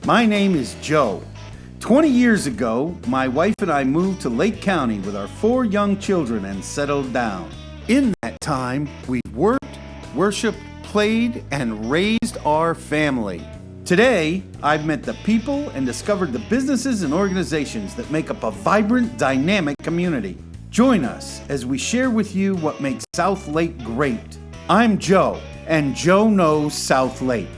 My name is Joe. 20 years ago, my wife and I moved to Lake County with our 4 young children and settled down. In that time, we've worked, worshiped, played, and raised our family. Today, I've met the people and discovered the businesses and organizations that make up a vibrant, dynamic community. Join us as we share with you what makes South Lake great. I'm Joe, and Joe knows South Lake.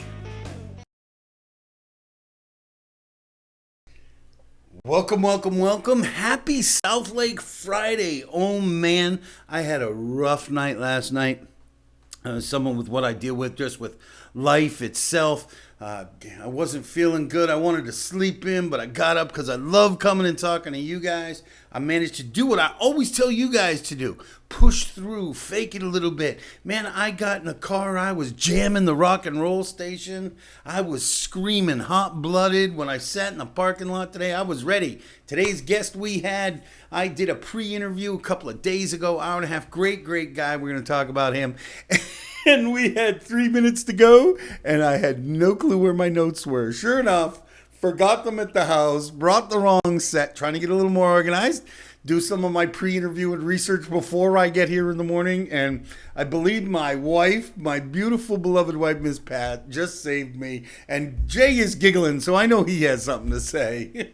Welcome, welcome, welcome. Happy South Lake Friday. Oh man, I had a rough night last night. Someone with what I deal with, just with life itself. I wasn't feeling good. I wanted to sleep in, but I got up because I love coming and talking to you guys. I managed to do what I always tell you guys to do. Push through, fake it a little bit. Man, I got in the car. I was jamming the rock and roll station. I was screaming hot-blooded. When I sat in the parking lot today, I was ready. Today's guest I did a pre-interview a couple of days ago, hour and a half. Great guy. We're going to talk about him. And we had 3 minutes to go, and I had no clue where my notes were. Sure enough, forgot them at the house, brought the wrong set, trying to get a little more organized, do some of my pre-interview and research before I get here in the morning, and I believe my wife, my beautiful, beloved wife, Miss Pat, just saved me, and Jay is giggling, so I know he has something to say.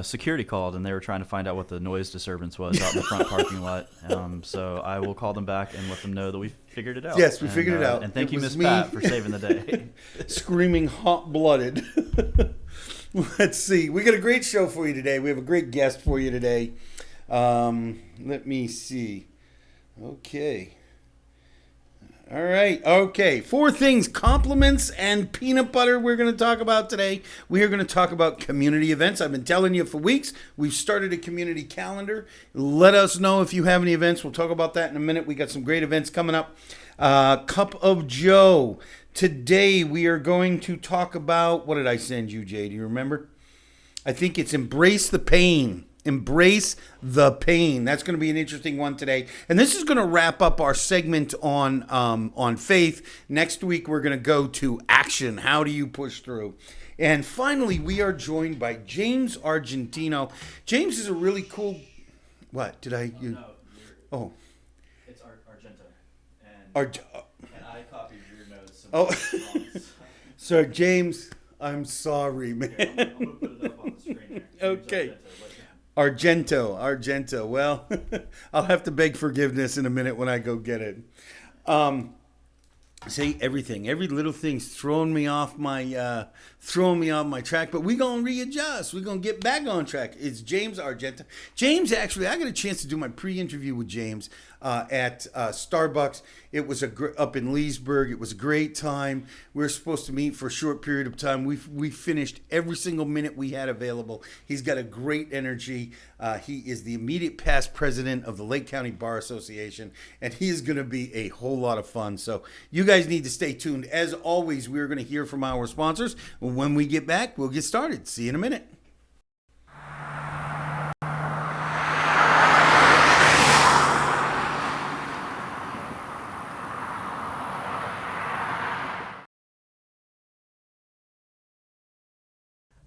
Security called, and they were trying to find out what the noise disturbance was out in the front parking lot. So I will call them back and let them know that we figured it out. Yes, we figured it out. And thank you, Miss Pat, for saving the day. Screaming hot-blooded. Let's see. We got a great show for you today. We have a great guest for you today. Let me see. Okay. All right. Okay. 4 things, compliments and peanut butter we're going to talk about today. We are going to talk about community events. I've been telling you for weeks. We've started a community calendar. Let us know if you have any events. We'll talk about that in a minute. We got some great events coming up. Cup of Joe. Today we are going to talk about, what did I send you, Jay? Do you remember? I think it's Embrace the Pain. Embrace the pain. That's going to be an interesting one today. And this is going to wrap up our segment on faith. Next week, we're going to go to action. How do you push through? And finally, we are joined by James Argento. James is a really cool... What? Did I... You, no, it's Argento. And I copied your notes. So, James, I'm sorry, man. Here, I'm going to put it up on the screen here. Okay. Argento. Well, I'll have to beg forgiveness in a minute when I go get it. See, every little thing's throwing me off my track, but we're going to readjust. We're going to get back on track. It's James Argento. James, actually, I got a chance to do my pre-interview with James at Starbucks. It was up in Leesburg. It was a great time. We were supposed to meet for a short period of time. We finished every single minute we had available. He's got a great energy. He is the immediate past president of the Lake County Bar Association, and he is going to be a whole lot of fun. So you guys need to stay tuned. As always, we're going to hear from our sponsors. When we get back, we'll get started. See you in a minute.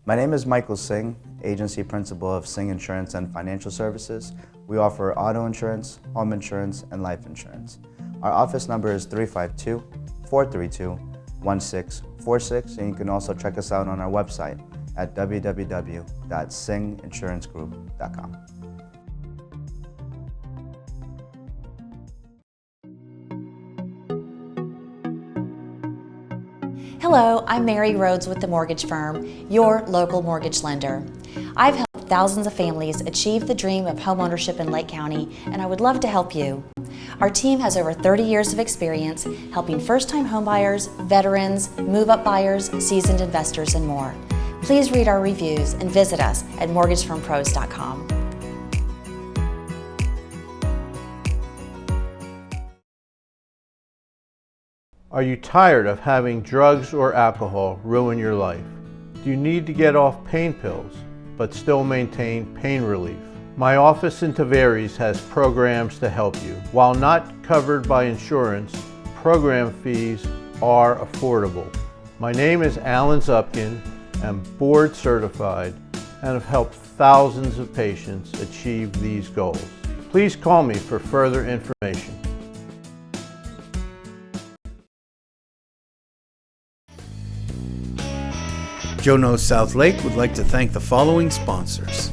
My name is Michael Singh, Agency Principal of Singh Insurance and Financial Services. We offer auto insurance, home insurance, and life insurance. Our office number is 352-432-1646, and you can also check us out on our website at www.singhinsurancegroup.com. Hello, I'm Mary Rhodes with the Mortgage Firm, your local mortgage lender. I've helped thousands of families achieve the dream of homeownership in Lake County, and I would love to help you. Our team has over 30 years of experience helping first-time homebuyers, veterans, move-up buyers, seasoned investors, and more. Please read our reviews and visit us at mortgagefirmpros.com. Are you tired of having drugs or alcohol ruin your life? Do you need to get off pain pills, but still maintain pain relief? My office in Tavares has programs to help you. While not covered by insurance, program fees are affordable. My name is Alan Zupkin, am board certified and have helped thousands of patients achieve these goals. Please call me for further information. Joe Knows South Lake would like to thank the following sponsors.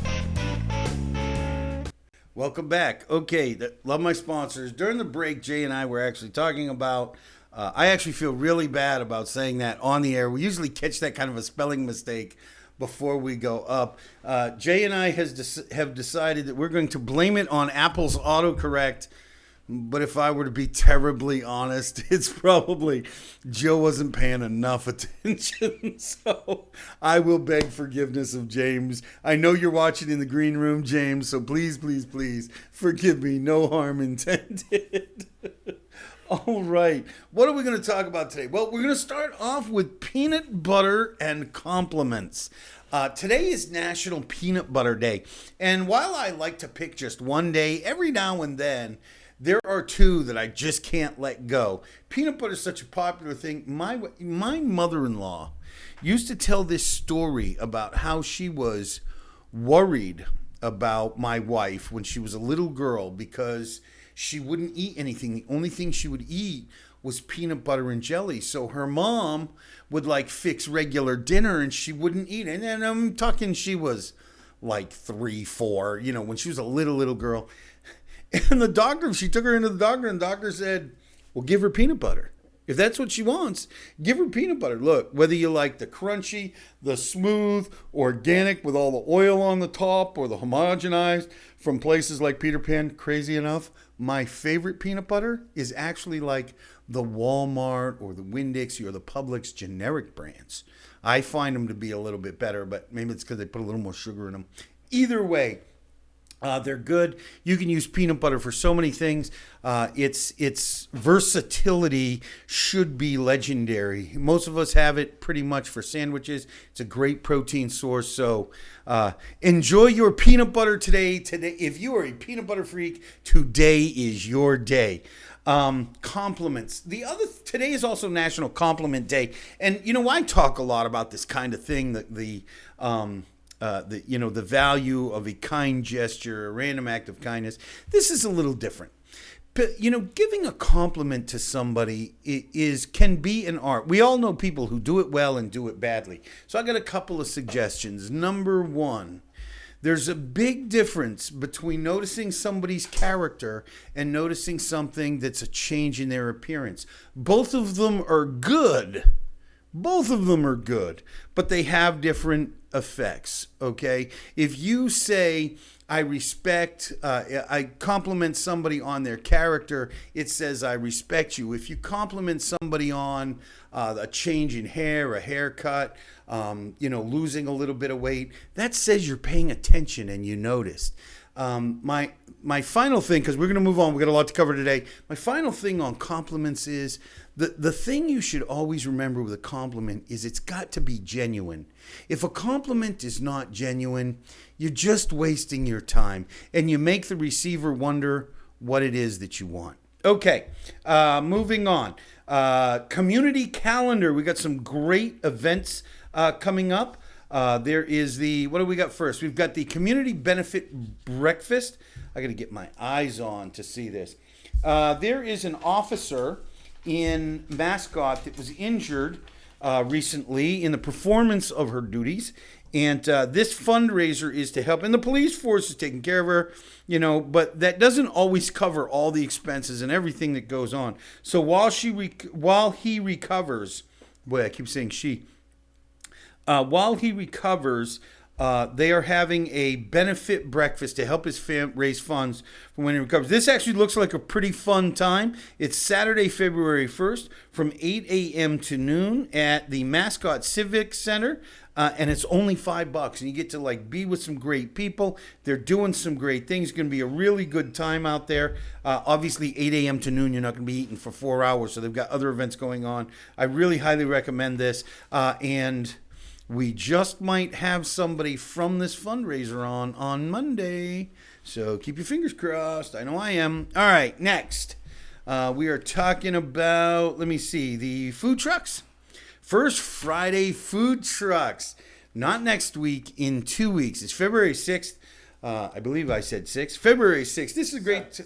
Welcome back. Okay, love my sponsors. During the break, Jay and I were actually talking about, I actually feel really bad about saying that on the air. We usually catch that kind of a spelling mistake before we go up. Jay and I have decided that we're going to blame it on Apple's autocorrect. But if I were to be terribly honest, it's probably Joe wasn't paying enough attention. So I will beg forgiveness of James. I know you're watching in the green room, James, so please, please, please forgive me. No harm intended. All right. What are we going to talk about today? Well, we're going to start off with peanut butter and compliments. Today is National Peanut Butter Day. And while I like to pick just one day, every now and then, there are two that I just can't let go. Peanut butter is such a popular thing. My mother-in-law used to tell this story about how she was worried about my wife when she was a little girl because she wouldn't eat anything. The only thing she would eat was peanut butter and jelly. So her mom would like fix regular dinner and she wouldn't eat it. And I'm talking she was like 3, 4, when she was a little girl. And she took her into the doctor, and the doctor said, well, give her peanut butter. If that's what she wants, give her peanut butter. Look, whether you like the crunchy, the smooth, organic with all the oil on the top, or the homogenized from places like Peter Pan, crazy enough, my favorite peanut butter is actually like the Walmart or the Winn-Dixie or the Publix generic brands. I find them to be a little bit better, but maybe it's because they put a little more sugar in them. Either way, they're good. You can use peanut butter for so many things. Its versatility should be legendary. Most of us have it pretty much for sandwiches. It's a great protein source. So enjoy your peanut butter today. If you are a peanut butter freak, today is your day. Compliments. Today is also National Compliment Day. And, I talk a lot about this kind of thing, the value of a kind gesture, a random act of kindness. This is a little different. But, giving a compliment to somebody can be an art. We all know people who do it well and do it badly. So I got a couple of suggestions. Number one, there's a big difference between noticing somebody's character and noticing something that's a change in their appearance. Both of them are good. But they have different effects, okay? If you say, I compliment somebody on their character, it says, I respect you. If you compliment somebody on a change in hair, a haircut, losing a little bit of weight, that says you're paying attention and you noticed. My final thing, because we're going to move on, we got a lot to cover today. My final thing on compliments is the thing you should always remember with a compliment is it's got to be genuine. If a compliment is not genuine, you're just wasting your time and you make the receiver wonder what it is that you want. Okay, moving on. Community calendar. We got some great events coming up. There is what do we got first? We've got the community benefit breakfast. I got to get my eyes on to see this. There is an officer in Mascot that was injured recently in the performance of her duties. And this fundraiser is to help. And the police force is taking care of her, but that doesn't always cover all the expenses and everything that goes on. So while he recovers, boy, I keep saying she. While he recovers, they are having a benefit breakfast to help his raise funds for when he recovers. This actually looks like a pretty fun time. It's Saturday, February 1st from 8 a.m. to noon at the Mascot Civic Center. And it's only $5, and you get to be with some great people. They're doing some great things. It's going to be a really good time out there. Obviously, 8 a.m. to noon, you're not going to be eating for 4 hours, so they've got other events going on. I really highly recommend this. And we just might have somebody from this fundraiser on Monday, so keep your fingers crossed. I know I am. All right, next. We are talking about, the food trucks. First Friday food trucks. Not next week, in 2 weeks. It's February 6th. I believe I said 6th. February 6th. This is a great...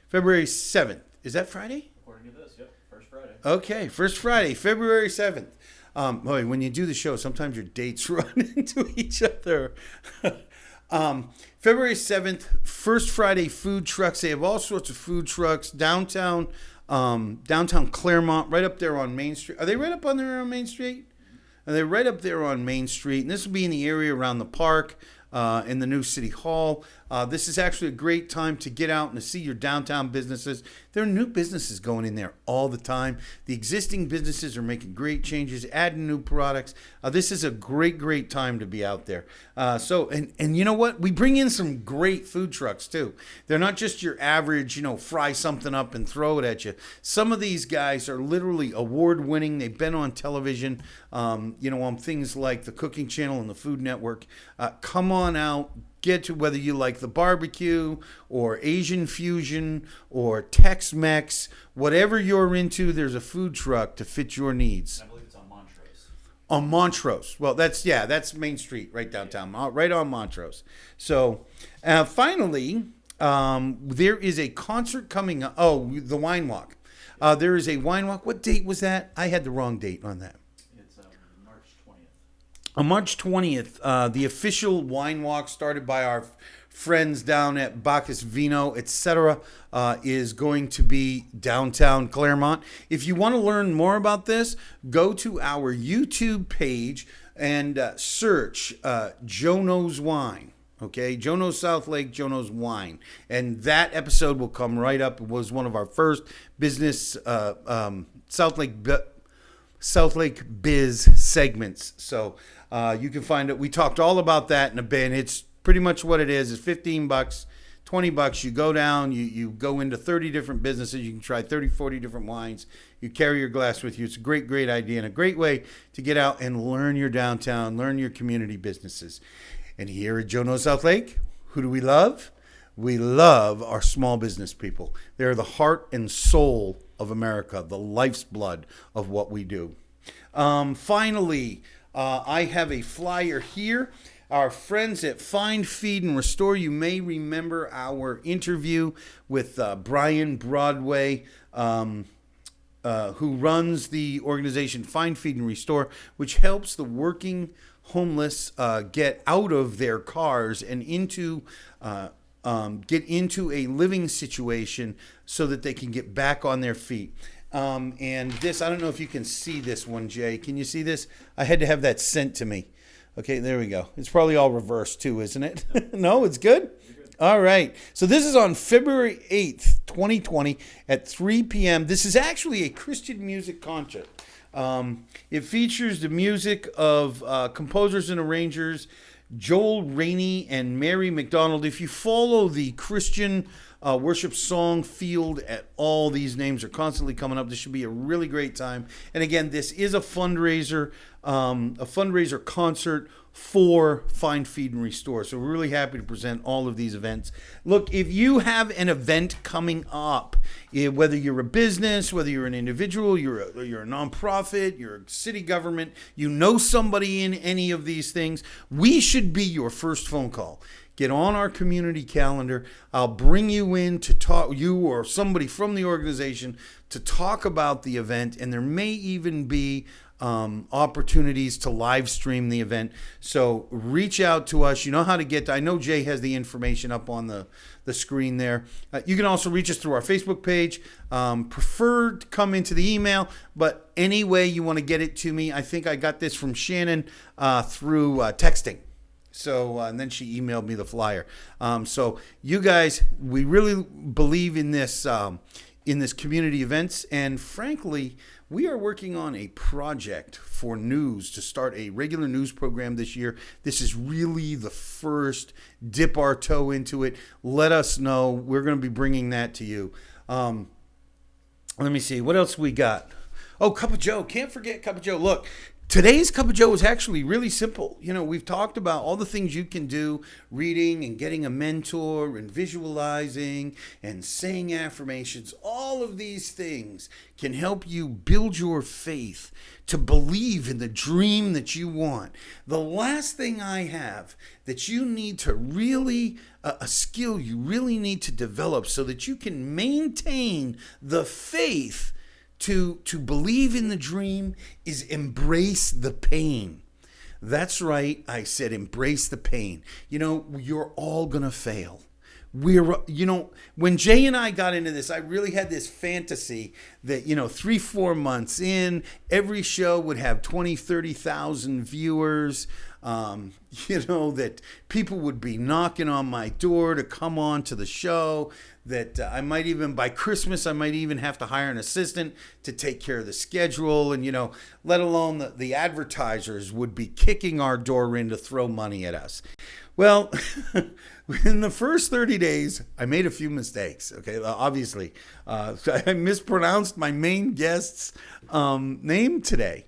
February 7th. Is that Friday? According to this, yep. First Friday. Okay, first Friday, February 7th. Boy, when you do the show, sometimes your dates run into each other. February 7th, first Friday food trucks. They have all sorts of food trucks downtown Claremont, right up there on Main Street. Are they right up on there on Main Street? Are they right up there on Main Street? And this will be in the area around the park, in the new City Hall. This is actually a great time to get out and to see your downtown businesses. There are new businesses going in there all the time. The existing businesses are making great changes, adding new products. This is a great time to be out there. And you know what? We bring in some great food trucks too. They're not just your average, fry something up and throw it at you. Some of these guys are literally award-winning. They've been on television, on things like the Cooking Channel and the Food Network. Come on out. Get to whether you like the barbecue or Asian fusion or Tex-Mex, whatever you're into, there's a food truck to fit your needs. I believe it's on Montrose. On Montrose. Well, that's Main Street, right downtown, right on Montrose. So, finally, there is a concert coming up. Oh, the Wine Walk. There is a Wine Walk. What date was that? I had the wrong date on that. March 20th. On March 20th, the official wine walk started by our friends down at Bacchus Vino, etc., is going to be downtown Claremont. If you want to learn more about this, go to our YouTube page and search Joe Knows Wine. Okay, Joe Knows South Lake, Joe Knows Wine. And that episode will come right up. It was one of our first business South Lake Biz segments. So you can find it. We talked all about that in a bit. It's pretty much what it is. It's $15, $20. You go down, you go into 30 different businesses. You can try 30, 40 different wines. You carry your glass with you. It's a great idea and a great way to get out and learn your downtown, learn your community businesses. And here at Joe Knows South Lake, who do we love? We love our small business people. They're the heart and soul of America, the life's blood of what we do. Finally, I have a flyer here. Our friends at Find, Feed, and Restore, you may remember our interview with Brian Broadway, who runs the organization Find, Feed, and Restore, which helps the working homeless get out of their cars and get into a living situation so that they can get back on their feet. And this, I don't know if you can see this one, Jay. Can you see this? I had to have that sent to me. Okay, there we go. It's probably all reversed too, isn't it? No, it's good? All right. So this is on February 8th, 2020 at 3 p.m. This is actually a Christian music concert. It features the music of composers and arrangers Joel Rainey and Mary McDonald. If you follow the Christian worship song field at all, these names are constantly coming up. This should be a really great time. And again, this is a fundraiser concert for Find, Feed, and Restore. So we're really happy to present all of these events. Look, if you have an event coming up, whether you're a business, whether you're an individual, you're a nonprofit, you're a city government, you know somebody in any of these things, we should be your first phone call. Get on our community calendar. I'll bring you in to talk, you or somebody from the organization, to talk about the event, and there may even be opportunities to live stream the event. So reach out to us. You know how to get to, I know Jay has the information up on the screen there. You can also reach us through our Facebook page. Prefer to come into the email, but any way you want to get it to me. I think I got this from Shannon through texting. So, and then she emailed me the flyer. So you guys, we really believe in this community events. And frankly, we are working on a project for news to start a regular news program this year. This is really the first dip our toe into it. Let us know. We're going to be bringing that to you. Let me see. What else we got? Oh, Cup of Joe. Can't forget Cup of Joe. Look, Today's Cup of Joe is actually really simple. We've talked about all the things you can do, reading and getting a mentor and visualizing and saying affirmations. All of these things can help you build your faith to believe in the dream that you want. The last thing I have that you need to really, a skill you really need to develop so that you can maintain the faith to believe in the dream is embrace the pain. That's right. I said embrace the pain. You're all going to fail. When Jay and I got into this, I really had this fantasy that, 3-4 months in, every show would have 20, 30,000 viewers. That people would be knocking on my door to come on to the show, that I might even, by Christmas, I might even have to hire an assistant to take care of the schedule. And, let alone the advertisers would be kicking our door in to throw money at us. Well, in the first 30 days, I made a few mistakes. Okay, obviously, I mispronounced my main guest's name today.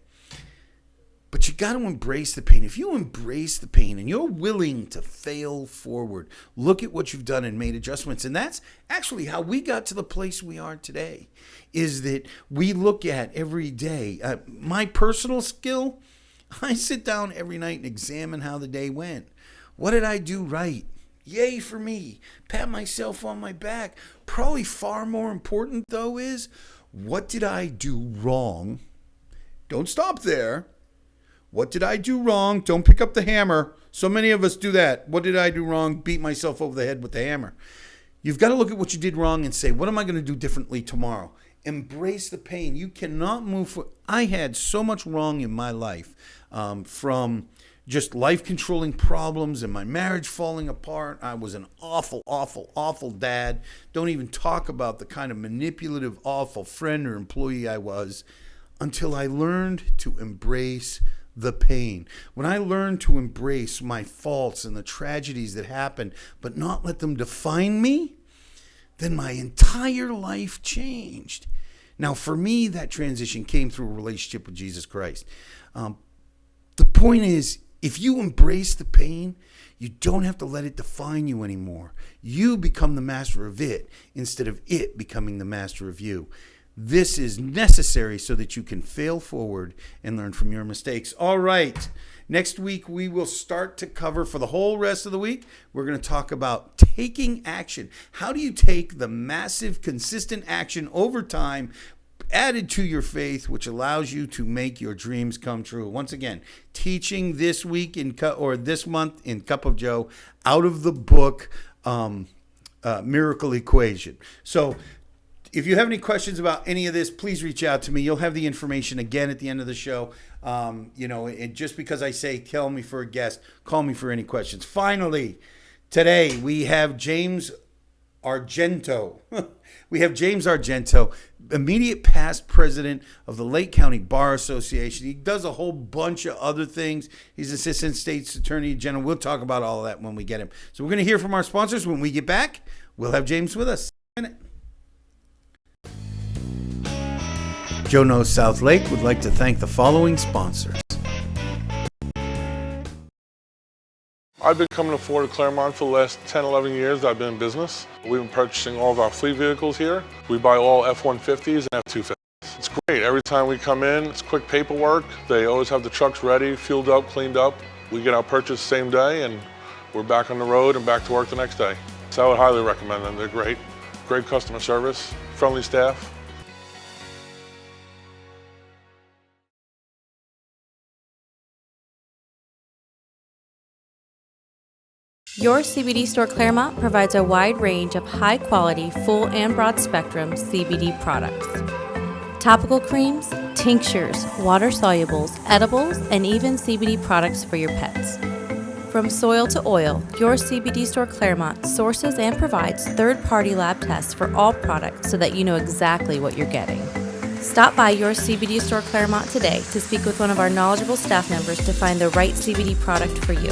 But you got to embrace the pain. If you embrace the pain and you're willing to fail forward, look at what you've done and made adjustments. And that's actually how we got to the place we are today, is that we look at every day. My personal skill, I sit down every night and examine how the day went. What did I do right? Yay for me. Pat myself on my back. Probably far more important, though, is what did I do wrong? Don't stop there. What did I do wrong? Don't pick up the hammer. So many of us do that. What did I do wrong? Beat myself over the head with the hammer. You've got to look at what you did wrong and say, what am I going to do differently tomorrow? Embrace the pain. You cannot move forward. I had so much wrong in my life, from just life-controlling problems and my marriage falling apart. I was an awful, awful, awful dad. Don't even talk about the kind of manipulative, awful friend or employee I was, until I learned to embrace the pain. When I learned to embrace my faults and the tragedies that happened, but not let them define me, then my entire life changed. Now, for me, that transition came through a relationship with Jesus Christ. The point is, if you embrace the pain, you don't have to let it define you anymore. You become the master of it instead of it becoming the master of you. This is necessary so that you can fail forward and learn from your mistakes. All right. Next week, we will start to cover, for the whole rest of the week, we're going to talk about taking action. How do you take the massive, consistent action over time added to your faith, which allows you to make your dreams come true? Once again, teaching this week this month in Cup of Joe out of the book Miracle Equation. So if you have any questions about any of this, please reach out to me. You'll have the information again at the end of the show. And just because I say tell me for a guest, call me for any questions. Finally, today we have James Argento. We have James Argento, immediate past president of the Lake County Bar Association. He does a whole bunch of other things. He's Assistant State's Attorney General. We'll talk about all of that when we get him. So we're going to hear from our sponsors. When we get back, we'll have James with us. Joe Knows South Lake would like to thank the following sponsors. I've been coming to Florida Claremont for the last 10, 11 years that I've been in business. We've been purchasing all of our fleet vehicles here. We buy all F-150s and F-250s. It's great. Every time we come in, it's quick paperwork. They always have the trucks ready, fueled up, cleaned up. We get our purchase the same day and we're back on the road and back to work the next day. So I would highly recommend them. They're great. Great customer service, friendly staff. Your CBD store Claremont provides a wide range of high-quality, full and broad-spectrum CBD products. Topical creams, tinctures, water solubles, edibles, and even CBD products for your pets. From soil to oil, your CBD store Claremont sources and provides third-party lab tests for all products so that you know exactly what you're getting. Stop by your CBD store Claremont today to speak with one of our knowledgeable staff members to find the right CBD product for you.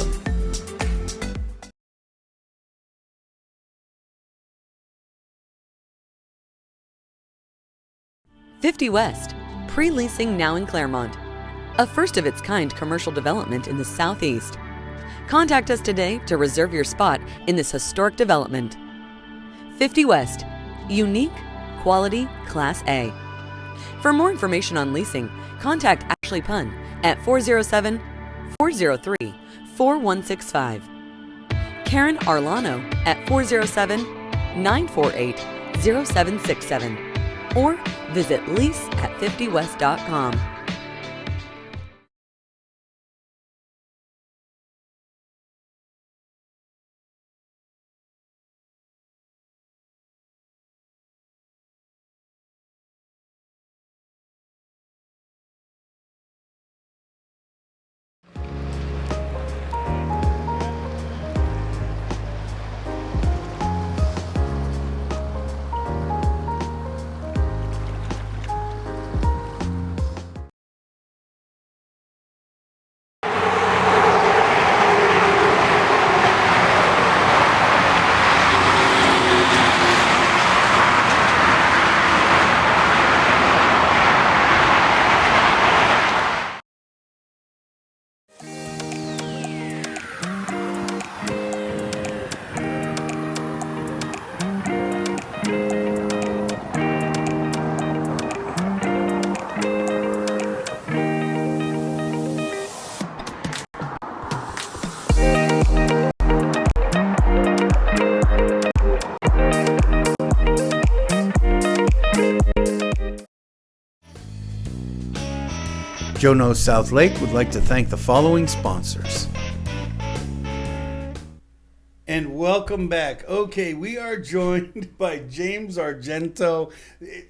50 West, pre-leasing now in Claremont. a first-of-its-kind commercial development in the Southeast. Contact us today to reserve your spot in this historic development. 50 West. Unique, quality, Class A. For more information on leasing, contact Ashley Punn at 407-403-4165. Karen Arlano at 407-948-0767. Or visit lease at 50west.com. Joe Knows South Lake would like to thank the following sponsors. And welcome back. Okay, we are joined by James Argento.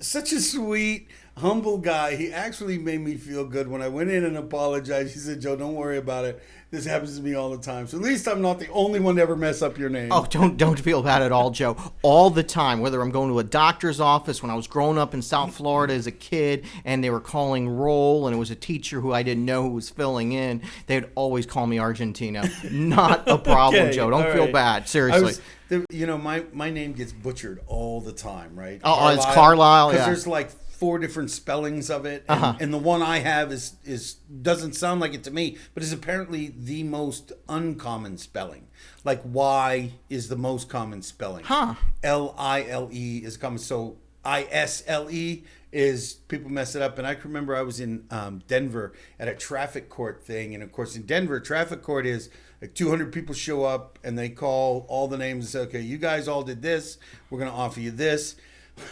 Such a sweet, humble guy. He actually made me feel good when I went in and apologized. He said, Joe, don't worry about it. This happens to me all the time. So at least I'm not the only one to ever mess up your name. Oh, don't feel bad at all, Joe. All the time, whether I'm going to a doctor's office, when I was growing up in South Florida as a kid, and they were calling roll, and it was a teacher who I didn't know who was filling in, they'd always call me Argentino. Not a problem, Okay, Joe. Don't all feel right. bad. Seriously. My name gets butchered all the time, right? Oh, it's Carlisle, Because yeah. there's like 4 different spellings of it, and the one I have is doesn't sound like it to me, but is apparently the most uncommon spelling. Like Y is the most common spelling. Lile is common. So ISLE is people mess it up. And I can remember I was in Denver at a traffic court thing, and of course in Denver, traffic court is like 200 people show up and they call all the names and say, okay, you guys all did this. We're going to offer you this.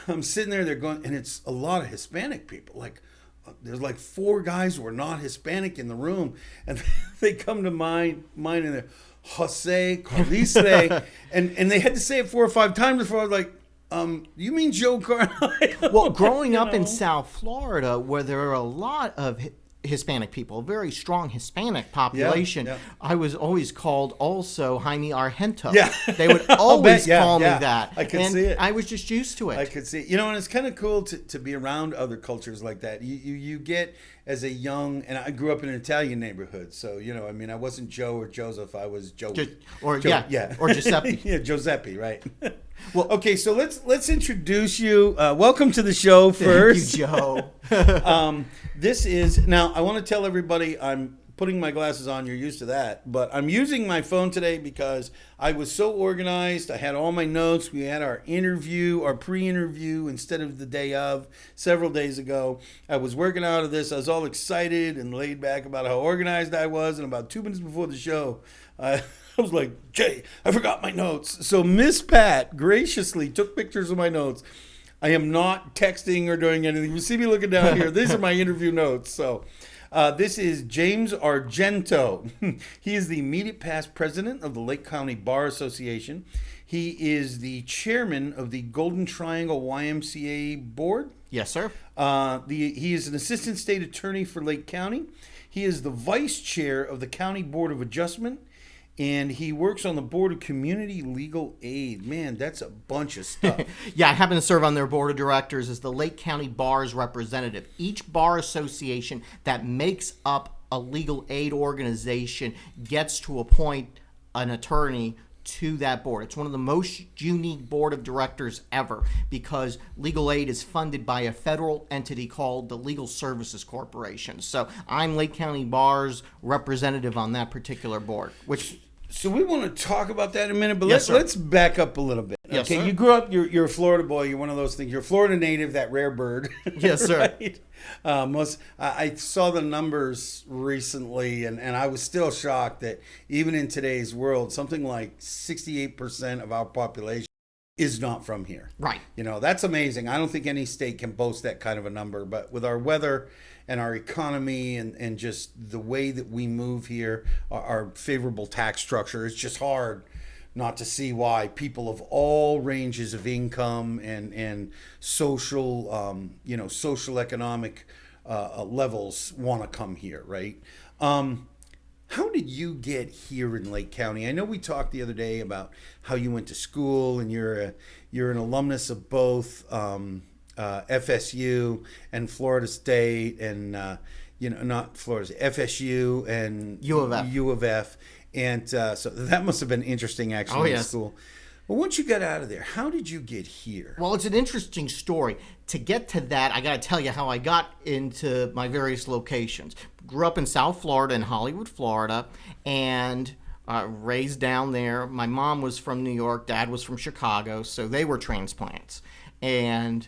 I'm sitting there, they're going, and it's a lot of Hispanic people. Like, there's like 4 guys who are not Hispanic in the room, and they come to mind and they're Jose, Carlisle, and they had to say it 4 or 5 times before I was like, you mean Joe Carlisle? Well, growing up in South Florida, where there are a lot of Hispanic people, a very strong Hispanic population, Yeah. I was always called also Jaime Argento. Yeah. They would always call me yeah. that. I could and see it. I was just used to it. I could see it. And it's kind of cool to be around other cultures like that. You get as a young, and I grew up in an Italian neighborhood, so I wasn't Joe or Joseph. I was Joe. Or Giuseppe. Yeah, Giuseppe, right? Well, okay, so let's introduce you. Welcome to the show first. Thank you, Joe. This is, now I want to tell everybody I'm putting my glasses on. You're used to that, but I'm using my phone today because I was so organized. I had all my notes. We had our pre-interview instead of the day of, several days ago. I was working out of this. I was all excited and laid back about how organized I was, and about 2 minutes before the show, I was like, Jay, I forgot my notes. So Miss Pat graciously took pictures of my notes. I am not texting or doing anything. You see me looking down here. These are my interview notes. So this is James Argento. He is the immediate past president of the Lake County Bar Association. He is the chairman of the Golden Triangle YMCA board. Yes, sir. He is an assistant state attorney for Lake County. He is the vice chair of the County Board of Adjustment. And he works on the Board of Community Legal Aid. Man, that's a bunch of stuff. Yeah, I happen to serve on their board of directors as the Lake County Bar's representative. Each bar association that makes up a legal aid organization gets to appoint an attorney to that board. It's one of the most unique board of directors ever because legal aid is funded by a federal entity called the Legal Services Corporation. So I'm Lake County Bar's representative on that particular board, which... So we want to talk about that in a minute, but Yes, let's back up a little bit. Yes, okay, sir. you grew up, you're a Florida boy, you're one of those things. You're a Florida native, that rare bird. Yes, sir. Right? I saw the numbers recently, and I was still shocked that even in today's world, something like 68% of our population is not from here. Right. You know, that's amazing. I don't think any state can boast that kind of a number, but with our weather and our economy and just the way that we move here, our favorable tax structure, it's just hard not to see why people of all ranges of income and social, social economic levels want to come here, right? How did you get here in Lake County? I know we talked the other day about how you went to school, and you're an alumnus of both FSU and Florida State, and not Florida State, FSU and U of F, and so that must have been interesting actually in school. But once you got out of there, how did you get here? Well, it's an interesting story. To get to that, I got to tell you how I got into my various locations. Grew up in South Florida, in Hollywood, Florida, and raised down there. My mom was from New York, dad was from Chicago, so they were transplants. And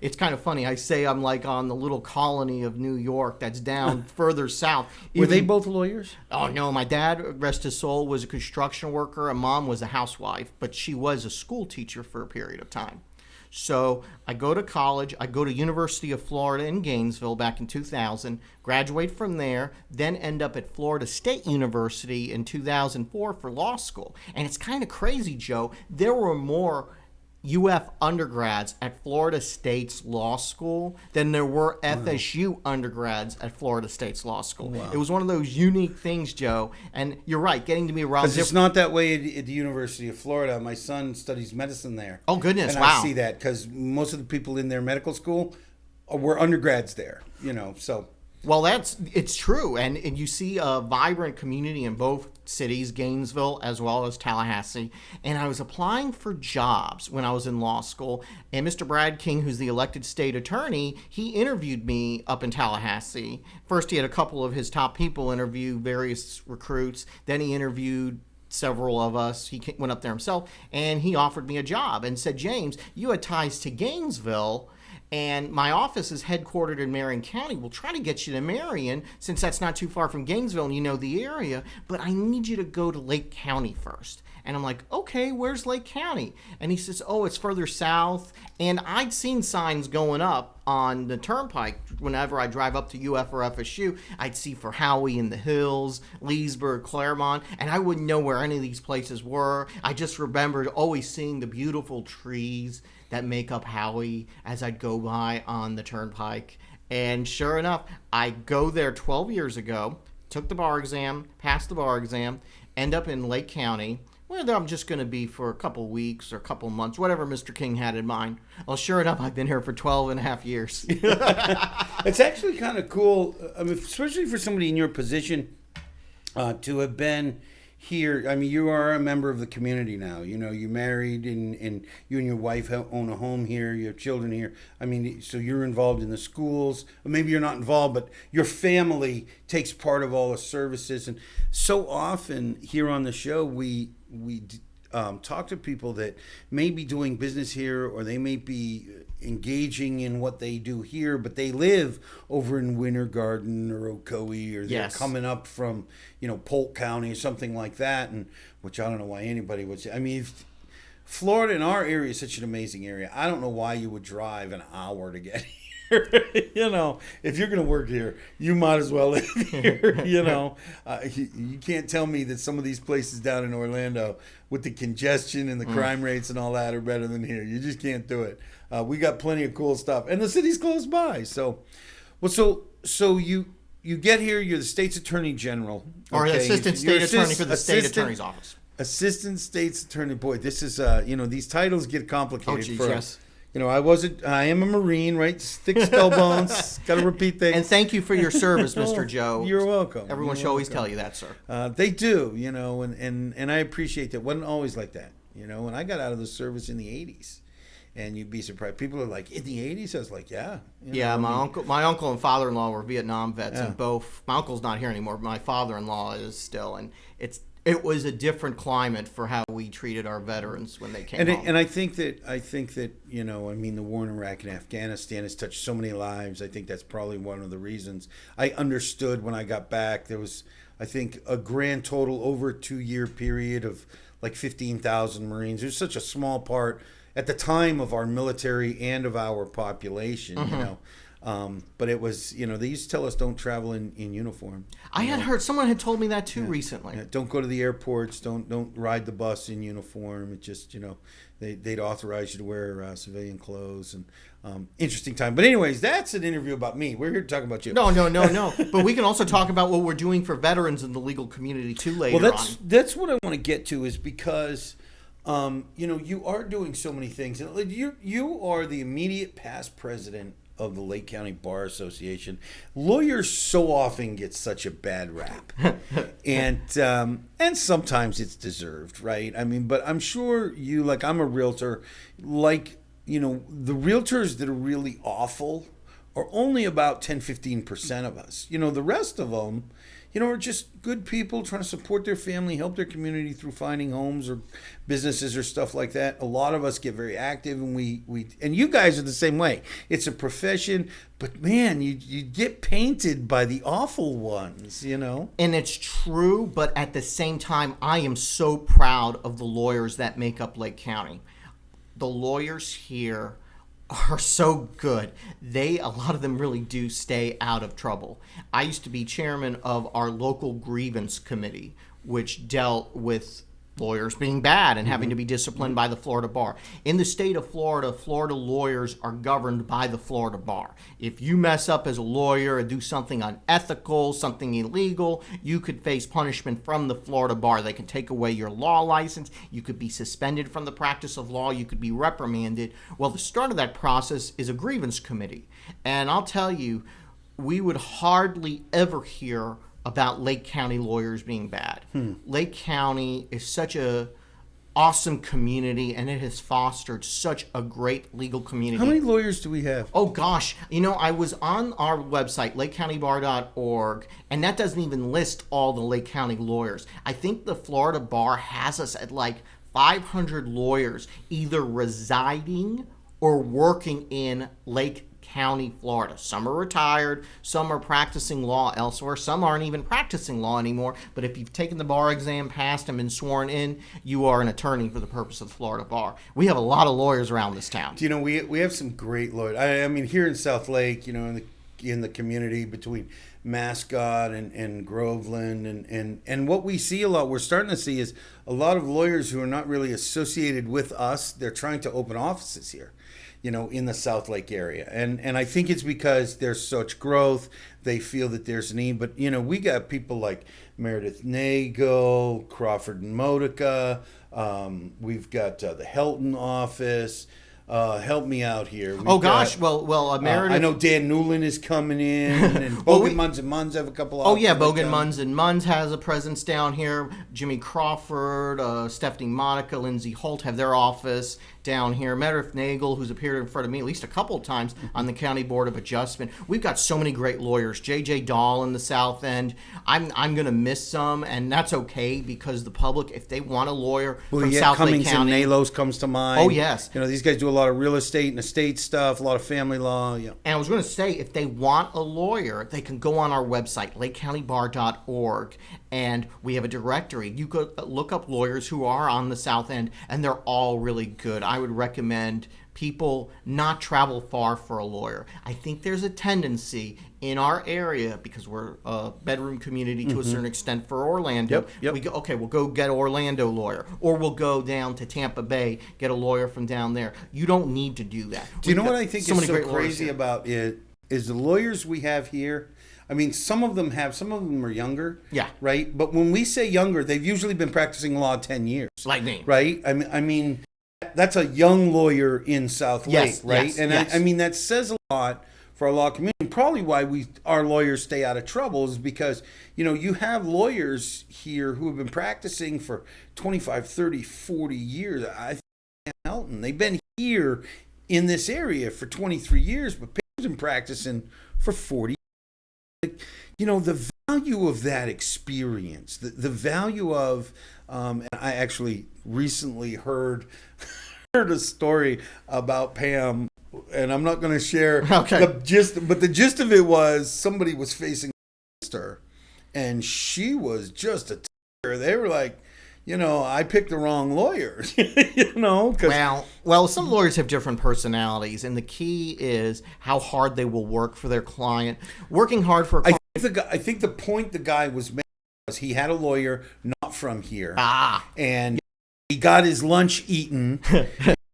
it's kind of funny. I say I'm like on the little colony of New York that's down further south. Were they both lawyers? Oh, no. My dad, rest his soul, was a construction worker. And Mom was a housewife, but she was a school teacher for a period of time. So I go to college. I go to University of Florida in Gainesville back in 2000, graduate from there, then end up at Florida State University in 2004 for law school. And it's kind of crazy, Joe. There were more UF undergrads at Florida State's law school than there were FSU undergrads at Florida State's law school. Wow. It was one of those unique things, Joe. And you're right, getting to be around. Because it's not that way at the University of Florida. My son studies medicine there. Oh, goodness, and wow. I see that because most of the people in their medical school were undergrads there, so. Well, it's true, and you see a vibrant community in both cities, Gainesville as well as Tallahassee. And I was applying for jobs when I was in law school, and Mr. Brad King, who's the elected state attorney, he interviewed me up in Tallahassee. First, he had a couple of his top people interview various recruits. Then he interviewed several of us. He went up there himself, and he offered me a job and said, James, you had ties to Gainesville, and my office is headquartered in Marion County. We'll try to get you to Marion, since that's not too far from Gainesville and you know the area, but I need you to go to Lake County first. And I'm like, okay, where's Lake County? And he says, oh, it's further south. And I'd seen signs going up on the turnpike whenever I drive up to UF or FSU. I'd see for Howey in the Hills, Leesburg, Claremont, and I wouldn't know where any of these places were. I just remembered always seeing the beautiful trees that make up Howey as I'd go by on the turnpike. And sure enough, I go there 12 years ago, took the bar exam, passed the bar exam, end up in Lake County, where I'm just going to be for a couple weeks or a couple months, whatever Mr. King had in mind. Well, sure enough, I've been here for 12 and a half years. It's actually kind of cool, especially for somebody in your position to have been here. I mean, you are a member of the community now. You're married, and you and your wife own a home here. You have children here. I mean, so you're involved in the schools. Or maybe you're not involved, but your family takes part of all the services. And so often here on the show, we talk to people that may be doing business here, or they may be engaging in what they do here, but they live over in Winter Garden or Ocoee, or they're coming up from, Polk County or something like that, and which I don't know why anybody would say. I mean, Florida in our area is such an amazing area. I don't know why you would drive an hour to get here. If you're going to work here, you might as well live here. You can't tell me that some of these places down in Orlando with the congestion and the crime rates and all that are better than here. You just can't do it. We got plenty of cool stuff, and the city's close by. So you get here. You're the state's attorney general, or assistant state attorney for the state attorney's office. Assistant state's attorney. Boy, this is these titles get complicated. Oh, geez, for yes. I am a Marine, right? Thick skull bones. Got to repeat things. And thank you for your service, Mr. Joe. You're welcome. Everyone should always tell you that, sir. They do, and I appreciate that. Wasn't always like that, When I got out of the service in the 80s, and you'd be surprised. People are like, in the 80s? I was like, yeah. My uncle and father-in-law were Vietnam vets, and both. My uncle's not here anymore, but my father-in-law is still, and it was a different climate for how we treated our veterans when they came home. And I think that the war in Iraq and Afghanistan has touched so many lives. I think that's probably one of the reasons. I understood when I got back, there was, I think, a grand total over a 2-year period of like 15,000 Marines. It was such a small part at the time of our military and of our population, but it was, they used to tell us don't travel in uniform. I had heard, someone had told me that too recently. Yeah, don't go to the airports, don't ride the bus in uniform. It just, they'd authorize you to wear civilian clothes, and interesting time. But anyways, that's an interview about me. We're here to talk about you. No. But we can also talk about what we're doing for veterans in the legal community too later on. That's what I want to get to, is because you are doing so many things. You are the immediate past president of the Lake County Bar Association. Lawyers so often get such a bad rap, and sometimes it's deserved, right? But I'm sure I'm a realtor, the realtors that are really awful are only about 10-15% of us. The rest of them, are just good people trying to support their family, help their community through finding homes or businesses or stuff like that. A lot of us get very active, and we and you guys are the same way. It's a profession, but man, you get painted by the awful ones, And it's true, but at the same time, I am so proud of the lawyers that make up Lake County. The lawyers here are so good. A lot of them really do stay out of trouble. I used to be chairman of our local grievance committee, which dealt with lawyers being bad and having to be disciplined by the Florida Bar. In the state of Florida, Florida lawyers are governed by the Florida Bar. If you mess up as a lawyer and do something unethical, something illegal, you could face punishment from the Florida Bar. They can take away your law license. You could be suspended from the practice of law. You could be reprimanded. Well, the start of that process is a grievance committee. And I'll tell you, we would hardly ever hear about Lake County lawyers being bad. Lake County is such a awesome community, and it has fostered such a great legal community. How many lawyers do we have? Oh gosh, I was on our website, lakecountybar.org, and that doesn't even list all the Lake County lawyers. I think the Florida Bar has us at like 500 lawyers either residing or working in Lake County, Florida. Some are retired, some are practicing law elsewhere, some aren't even practicing law anymore, but if you've taken the bar exam, passed and been sworn in, you are an attorney for the purpose of the Florida Bar. We have a lot of lawyers around this town. We have some great lawyers. Here in South Lake, in the community between Mascot and Groveland and what we see a lot, we're starting to see, is a lot of lawyers who are not really associated with us. They're trying to open offices here, in the South Lake area. And I think it's because there's such growth. They feel that there's a need. But, we got people like Meredith Nagel, Crawford and Modica. We've got the Helton office. Help me out here. Meredith. I know Dan Newland is coming in, and Bogan Munns and Munns have a couple of. Oh yeah, Bogan Munns and Munns has a presence down here. Jimmy Crawford, Stephanie Monica, Lindsay Holt have their office down here. Meredith Nagel, who's appeared in front of me at least a couple of times on the County Board of Adjustment. We've got so many great lawyers. J.J. Dahl in the South End. I'm going to miss some, and that's okay, because the public, if they want a lawyer from South Cummings Lake County. and Nalos comes to mind. Oh, yes. These guys do a lot of real estate and estate stuff, a lot of family law. Yeah. And I was going to say, if they want a lawyer, they can go on our website, lakecountybar.org, and we have a directory. You could look up lawyers who are on the South End, and they're all really good. I would recommend people not travel far for a lawyer. I think there's a tendency in our area, because we're a bedroom community to a certain extent for Orlando. Yep. We go, okay, we'll go get an Orlando lawyer, or we'll go down to Tampa Bay, get a lawyer from down there. You don't need to do that. Do you know what I think is so crazy about it is the lawyers we have here? Some of them are younger. Yeah. Right? But when we say younger, they've usually been practicing law 10 years. Like me. Right? that's a young lawyer in South Lake, Yes, right? yes, And yes. I mean, that says a lot for our law community. Probably why our lawyers stay out of trouble is because, you have lawyers here who have been practicing for 25, 30, 40 years. I think Elton, they've been here in this area for 23 years, but Pam's been practicing for 40. The value of that experience, the value of, and I actually recently heard a story about Pam, and I'm not going to share the gist, but the gist of it was somebody was facing her, and she was just a terror. They were like, I picked the wrong lawyer, Well, some lawyers have different personalities, and the key is how hard they will work for their client. Working hard for a client. I think the point the guy was making was he had a lawyer not from here, and he got his lunch eaten,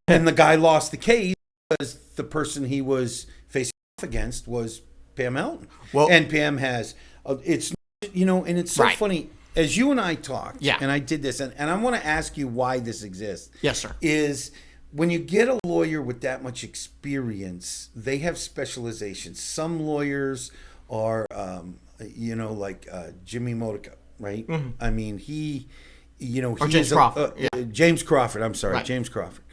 and the guy lost the case because the person he was facing off against was Pam Elton. Well, and Pam has it's and it's so funny. As you and I talked, and I did this, and I want to ask you why this exists. Yes, sir. Is when you get a lawyer with that much experience, they have specializations. Some lawyers are, like Jimmy Modica, right? Mm-hmm. I mean, or James Crawford. James Crawford. I'm sorry, right. James Crawford.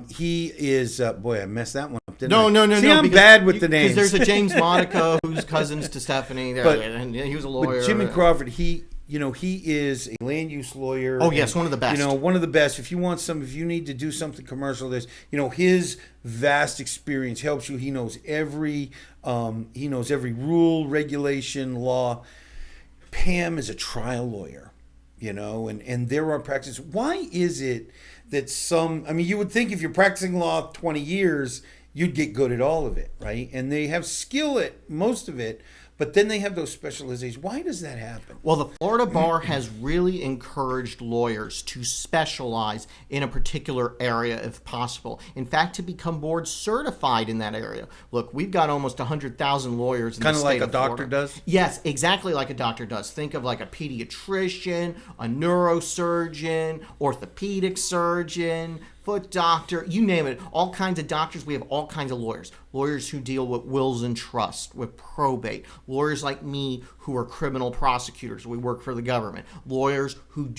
He is, boy, I messed that one up, didn't I? No. See, I'm bad with the names. Because there's a James Modica who's cousins to Stephanie, and he was a lawyer. But Jimmy Crawford, he is a land use lawyer. Oh, yes, one of the best. One of the best. If you need to do something commercial, his vast experience helps you. He knows every rule, regulation, law. Pam is a trial lawyer, and there are practices. Why is it that you would think if you're practicing law 20 years, you'd get good at all of it, right? And they have skill at most of it, but then they have those specializations. Why does that happen? Well, the Florida Bar has really encouraged lawyers to specialize in a particular area if possible. In fact, to become board certified in that area. Look, we've got almost 100,000 lawyers in the state of Florida. Kind of like a doctor does? Yes, exactly like a doctor does. Think of like a pediatrician, a neurosurgeon, orthopedic surgeon, foot doctor, you name it, all kinds of doctors. We have all kinds of lawyers. Lawyers who deal with wills and trusts, with probate. Lawyers like me who are criminal prosecutors. We work for the government. Lawyers who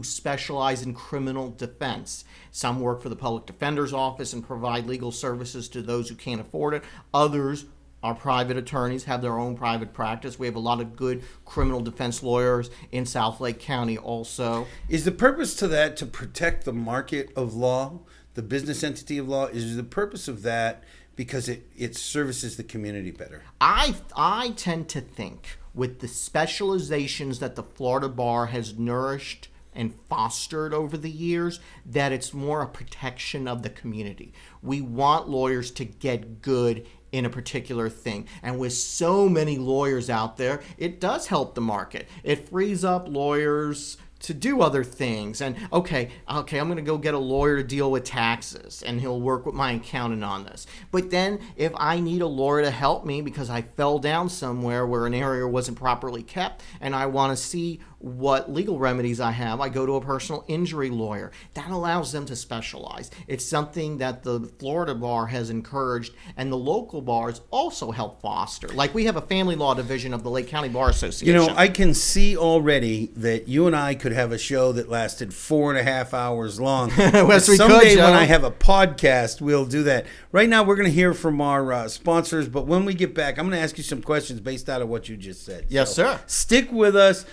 specialize in criminal defense. Some work for the public defender's office and provide legal services to those who can't afford it. Others are private attorneys, have their own private practice. We have a lot of good criminal defense lawyers in South Lake County also. Is the purpose to that to protect the market of law, the business entity of law? Is the purpose of that because it services the community better? I tend to think with the specializations that the Florida Bar has nourished and fostered over the years, that it's more a protection of the community. We want lawyers to get good in a particular thing. And with so many lawyers out there, it does help the market. It frees up lawyers to do other things. And okay, I'm going to go get a lawyer to deal with taxes, and he'll work with my accountant on this. But then if I need a lawyer to help me because I fell down somewhere where an area wasn't properly kept, and I want to see what legal remedies I have, I go to a personal injury lawyer. That allows them to specialize. It's something that the Florida Bar has encouraged, and the local bars also help foster. Like we have a family law division of the Lake County Bar Association. I can see already that you and I could have a show that lasted 4.5 hours long. Yes, we someday could, when I have a podcast, we'll do that. Right now, we're going to hear from our sponsors, but when we get back, I'm going to ask you some questions based out of what you just said. Yes, sir. Stick with us.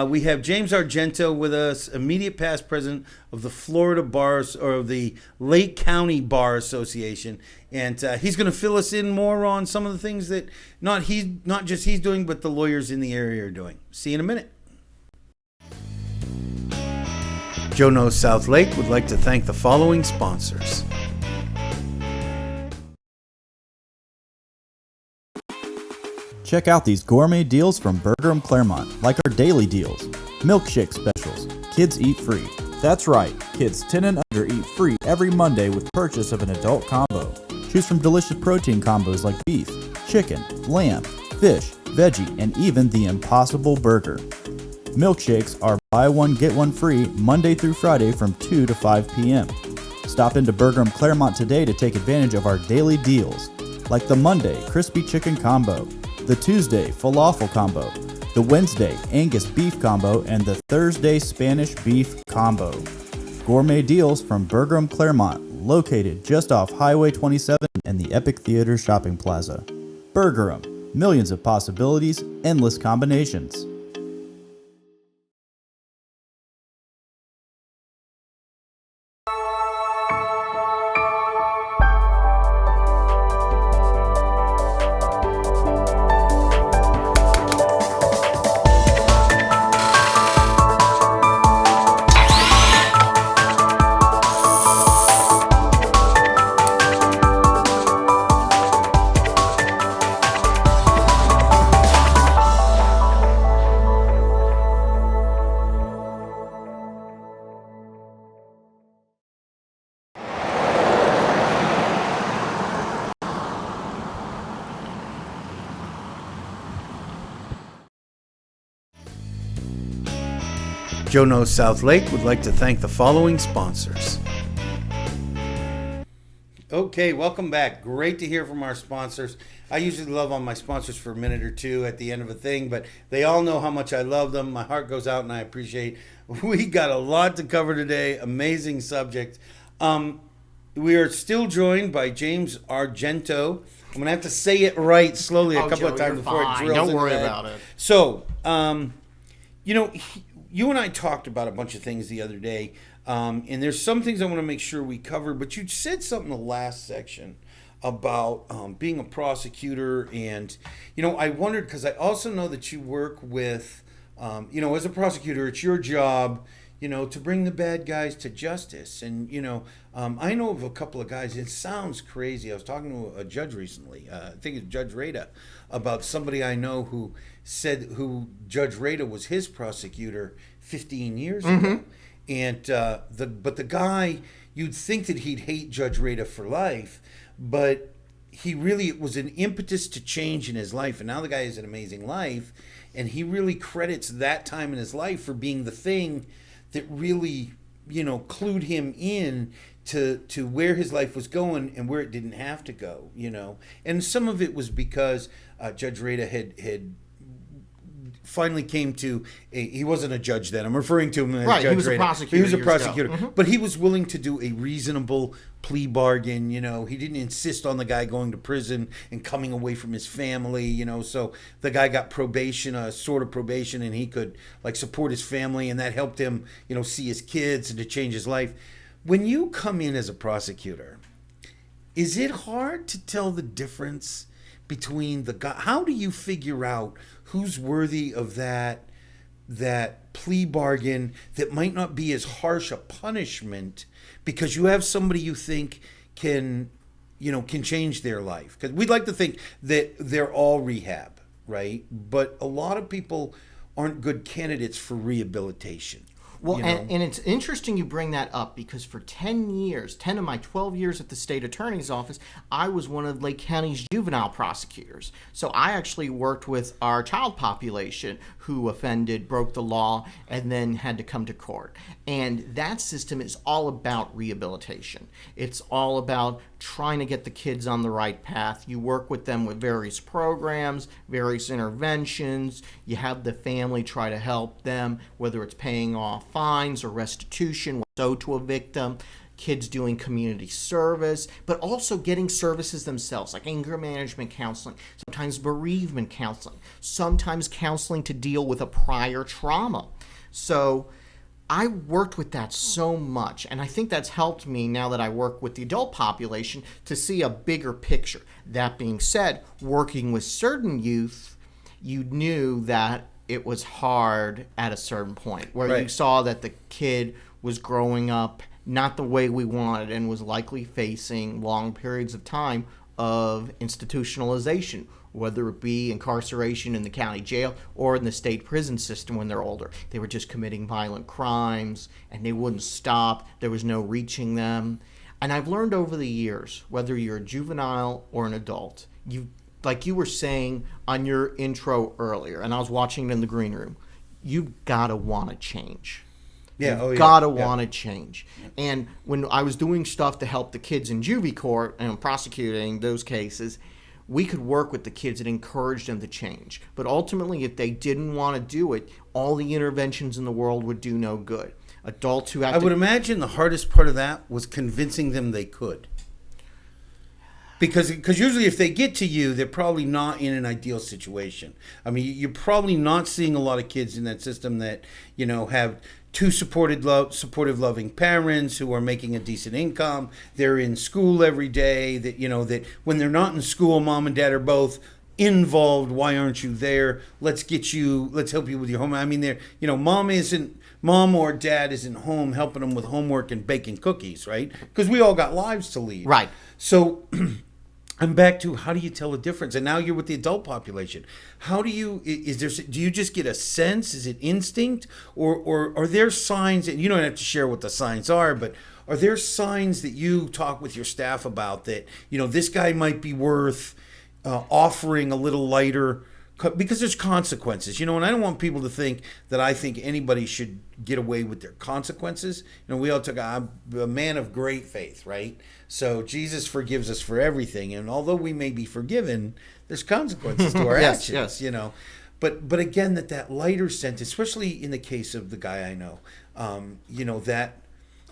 We have James Argento with us, immediate past president of the Florida Bars, or the Lake County Bar Association, and he's going to fill us in more on some of the things that not just he's doing, but the lawyers in the area are doing. See you in a minute. Joe Knows South Lake would like to thank the following sponsors. Check out these gourmet deals from Burger & Claremont, like our daily deals. Milkshake specials. Kids eat free. That's right, kids 10 and under eat free every Monday with purchase of an adult combo. Choose from delicious protein combos like beef, chicken, lamb, fish, veggie, and even the Impossible Burger. Milkshakes are buy one, get one free Monday through Friday from 2 to 5 p.m. Stop into Bergerum Claremont today to take advantage of our daily deals, like the Monday Crispy Chicken Combo, the Tuesday Falafel Combo, the Wednesday Angus Beef Combo, and the Thursday Spanish Beef Combo. Gourmet deals from Bergerum Claremont, located just off Highway 27 and the Epic Theater Shopping Plaza. Bergerum, millions of possibilities, endless combinations. Joe Knows South Lake would like to thank the following sponsors. Okay, welcome back. Great to hear from our sponsors. I usually love on my sponsors for a minute or two at the end of a thing, but they all know how much I love them. My heart goes out and I appreciate. We got a lot to cover today. Amazing subject. We are still joined by James Argento. I'm going to have to say it right slowly a couple of times before it drills. Don't worry about it. So, you and I talked about a bunch of things the other day, and there's some things I want to make sure we cover, but you said something in the last section about being a prosecutor, and, I wondered, because I also know that you work with, as a prosecutor, it's your job, to bring the bad guys to justice, and, I know of a couple of guys, it sounds crazy. I was talking to a judge recently, I think it's Judge Rada, about somebody I know who Judge Rada was his prosecutor 15 years ago. And but the guy, you'd think that he'd hate Judge Rada for life, but it was an impetus to change in his life. And now the guy has an amazing life, and he really credits that time in his life for being the thing that really, clued him in to where his life was going and where it didn't have to go, And some of it was because Judge Rada had finally came to he wasn't a judge then. I'm referring to him as Judge Rada. He was a prosecutor. He was a prosecutor, but he was willing to do a reasonable plea bargain. He didn't insist on the guy going to prison and coming away from his family. So the guy got probation, a sort of probation, and he could support his family, and that helped him, see his kids and to change his life. When you come in as a prosecutor, is it hard to tell the difference between the guy? How do you figure out who's worthy of that plea bargain that might not be as harsh a punishment because you have somebody you think can change their life? Because we'd like to think that they're all rehab, right? But a lot of people aren't good candidates for rehabilitation. Well, and it's interesting you bring that up because for 10 of my 12 years at the state attorney's office, I was one of Lake County's juvenile prosecutors. So I actually worked with our child population who offended, broke the law, and then had to come to court. And that system is all about rehabilitation. It's all about trying to get the kids on the right path. You work with them with various programs, various interventions. You have the family try to help them, whether it's paying off fines or restitution, what's owed to a victim, kids doing community service, but also getting services themselves, like anger management counseling, sometimes bereavement counseling, sometimes counseling to deal with a prior trauma. So I worked with that so much, and I think that's helped me now that I work with the adult population to see a bigger picture. That being said, working with certain youth, you knew that it was hard at a certain point where Right. you saw that the kid was growing up not the way we wanted and was likely facing long periods of time of institutionalization, whether it be incarceration in the county jail or in the state prison system when they're older. They were just committing violent crimes and they wouldn't stop. There was no reaching them. And I've learned over the years, whether you're a juvenile or an adult, like you were saying on your intro earlier, and I was watching it in the green room, you've got to want to change. Yeah, You've oh, yeah, gotta yeah. want to change. And when I was doing stuff to help the kids in juvie court and prosecuting those cases, we could work with the kids and encourage them to change. But ultimately, if they didn't want to do it, all the interventions in the world would do no good. Adults who have I would imagine the hardest part of that was convincing them they could. Because usually if they get to you, they're probably not in an ideal situation. I mean, you're probably not seeing a lot of kids in that system that, have two supportive, loving parents who are making a decent income. They're in school every day. That when they're not in school, mom and dad are both involved. Why aren't you there? Let's help you with your home. I mean, mom or dad isn't home helping them with homework and baking cookies, right? Because we all got lives to lead. Right. So I'm back to, how do you tell the difference? And now you're with the adult population. How do you just get a sense? Is it instinct? Or are there signs, and you don't have to share what the signs are, but are there signs that you talk with your staff about that, this guy might be worth offering a little lighter, because there's consequences, and I don't want people to think that I think anybody should get away with their consequences. We all I'm a man of great faith, right? So Jesus forgives us for everything, and although we may be forgiven, there's consequences to our actions, But again, that lighter sentence, especially in the case of the guy I know, that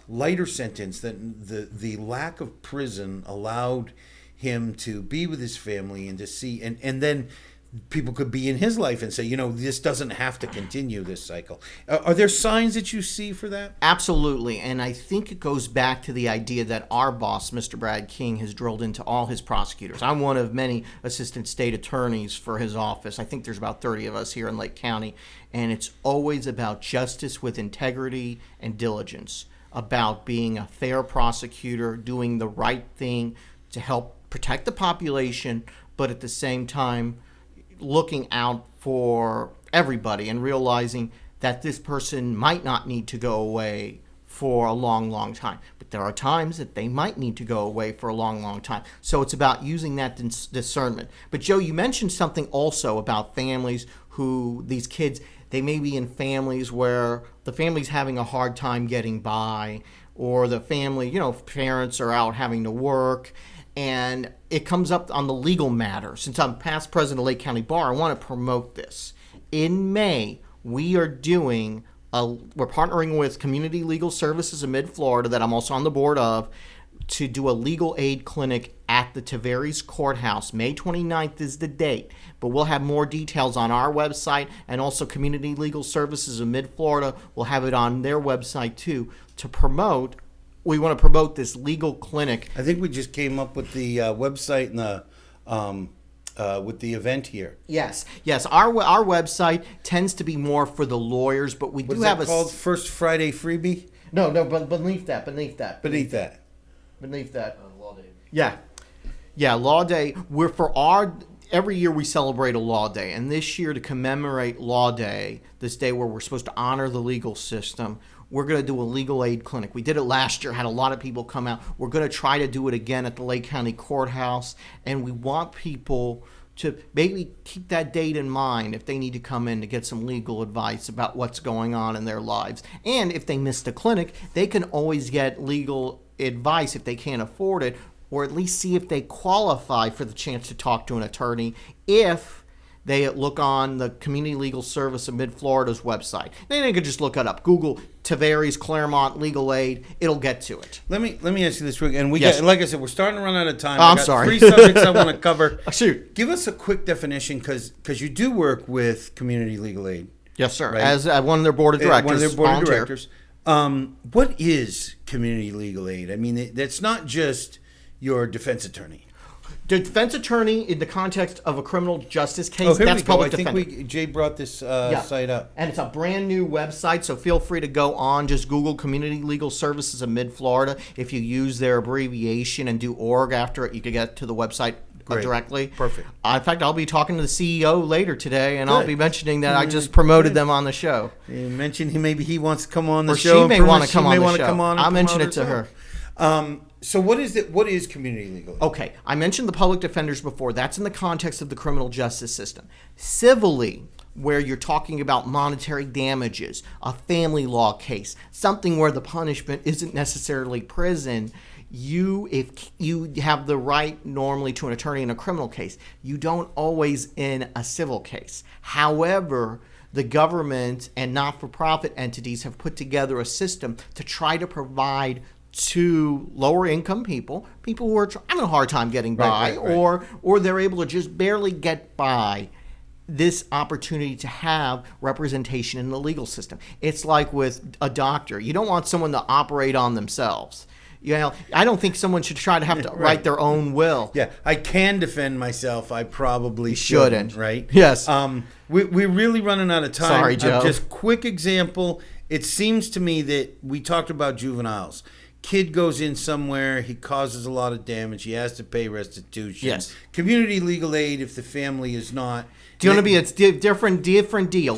lighter sentence, that the lack of prison allowed him to be with his family and to see, and then people could be in his life and say, this doesn't have to continue, this cycle. Are there signs that you see for that? Absolutely. And I think it goes back to the idea that our boss, Mr. Brad King, has drilled into all his prosecutors. I'm one of many assistant state attorneys for his office. I think there's about 30 of us here in Lake County. And it's always about justice with integrity and diligence, about being a fair prosecutor, doing the right thing to help protect the population, but at the same time looking out for everybody and realizing that this person might not need to go away for a long, long time. But there are times that they might need to go away for a long, long time. So it's about using that discernment. But Joe, you mentioned something also about families who, these kids, they may be in families where the family's having a hard time getting by, or the family, parents are out having to work, and it comes up on the legal matter. Since I'm past president of Lake County Bar, I want to promote this. In May, we're partnering with Community Legal Services of Mid-Florida, that I'm also on the board of, to do a legal aid clinic at the Tavares Courthouse. May 29th is the date, but we'll have more details on our website, and also Community Legal Services of Mid-Florida will have it on their website too, to promote. We want to promote this legal clinic. I think we just came up with the website and with the event here. Yes. Our website tends to be more for the lawyers, but we do have called First Friday Freebie? No, but beneath that. Law Day. Yeah, Law Day. Every year we celebrate a Law Day, and this year, to commemorate Law Day, this day where we're supposed to honor the legal system, we're going to do a legal aid clinic. We did it last year, had a lot of people come out. We're going to try to do it again at the Lake County Courthouse, and we want people to maybe keep that date in mind if they need to come in to get some legal advice about what's going on in their lives. And if they missed a clinic, they can always get legal advice if they can't afford it, or at least see if they qualify for the chance to talk to an attorney if they look on the Community Legal Service of Mid-Florida's website. Then they could just look it up. Google Tavares Claremont Legal Aid. It'll get to it. Let me ask you this, Rick. And Like I said, we're starting to run out of time. I'm sorry. 3 subjects I want to cover. Shoot. Give us a quick definition, because you do work with Community Legal Aid. Yes, sir. Right? As one of their board of directors. One of their board volunteer. of directors. What is Community Legal Aid? I mean, that's not just your defense attorney. The defense attorney, in the context of a criminal justice case, that's public defender. I think Jay brought this site up. And it's a brand new website, so feel free to go on. Just Google Community Legal Services of Mid-Florida. If you use their abbreviation and do org after it, you can get to the website directly. Perfect. In fact, I'll be talking to the CEO later today, and I'll be mentioning that I just promoted them on the show. You mentioned maybe he wants to come on the or show. She may want to come on the show. I'll mention it to her. So what is community legal aid? Okay, I mentioned the public defenders before. That's in the context of the criminal justice system. Civilly, where you're talking about monetary damages, a family law case, something where the punishment isn't necessarily prison, if you have the right normally to an attorney in a criminal case. You don't always in a civil case. However, the government and not-for-profit entities have put together a system to try to provide to lower income people who are having a hard time getting by, or they're able to just barely get by, this opportunity to have representation in the legal system. It's like with a doctor. You don't want someone to operate on themselves. I don't think someone should try to have to write their own will. Yeah, I can defend myself. I probably shouldn't, right? Yes. We're really running out of time. Sorry, Joe. Just quick example. It seems to me that we talked about juveniles. Kid goes in somewhere, he causes a lot of damage, he has to pay restitution. Yes. Community legal aid if the family is not. Do you want to be a different deal?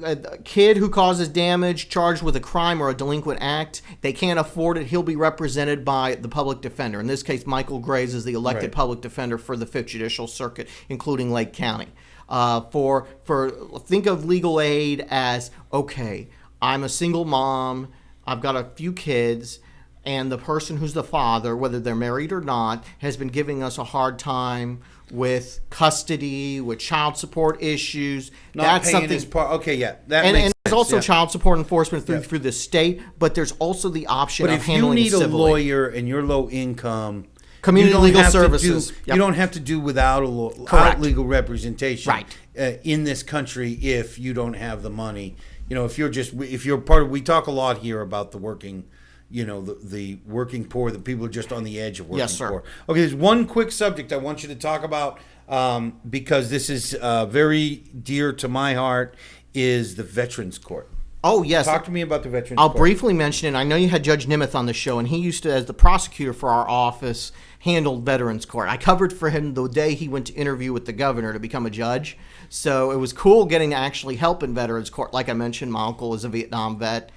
A kid who causes damage, charged with a crime or a delinquent act, they can't afford it. He'll be represented by the public defender. In this case, Michael Graves is the elected public defender for the 5th Judicial Circuit, including Lake County. Think of legal aid as, okay, I'm a single mom, I've got a few kids, and the person who's the father, whether they're married or not, has been giving us a hard time with custody, with child support issues. That's something. His part. Okay, yeah, that makes sense. And there's also child support enforcement through the state, but there's also the option of handling it civilly. But if you need a lawyer and you're low income, community legal services, you don't have to do without legal representation in this country if you don't have the money. If you're part of, we talk a lot here about the working. The working poor, the people who are just on the edge of working poor. Okay, there's one quick subject I want you to talk about because this is very dear to my heart, is the Veterans Court. Oh, yes. Talk to me about the Veterans Court. I'll briefly mention it. I know you had Judge Nimeth on the show, and he used to, as the prosecutor for our office, handled Veterans Court. I covered for him the day he went to interview with the governor to become a judge. So it was cool getting to actually help in Veterans Court. Like I mentioned, my uncle is a Vietnam vet.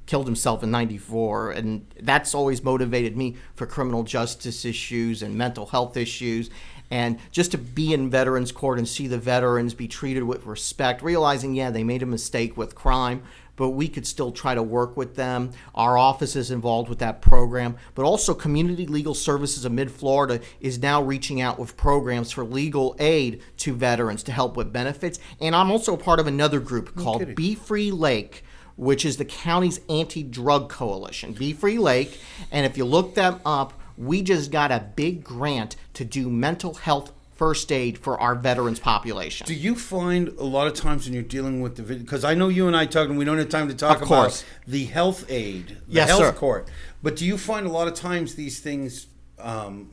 Killed himself in '94, and that's always motivated me for criminal justice issues and mental health issues. And just to be in Veterans Court and see the veterans be treated with respect, realizing, they made a mistake with crime, but we could still try to work with them. Our office is involved with that program, but also Community Legal Services of Mid-Florida is now reaching out with programs for legal aid to veterans to help with benefits. And I'm also a part of another group called Be Free Lake, which is the county's anti-drug coalition, Be Free Lake. And if you look them up, we just got a big grant to do mental health first aid for our veterans population. Do you find a lot of times when you're dealing with because I know you and I talked, and we don't have time to talk about the health aid, the health court, but do you find a lot of times these things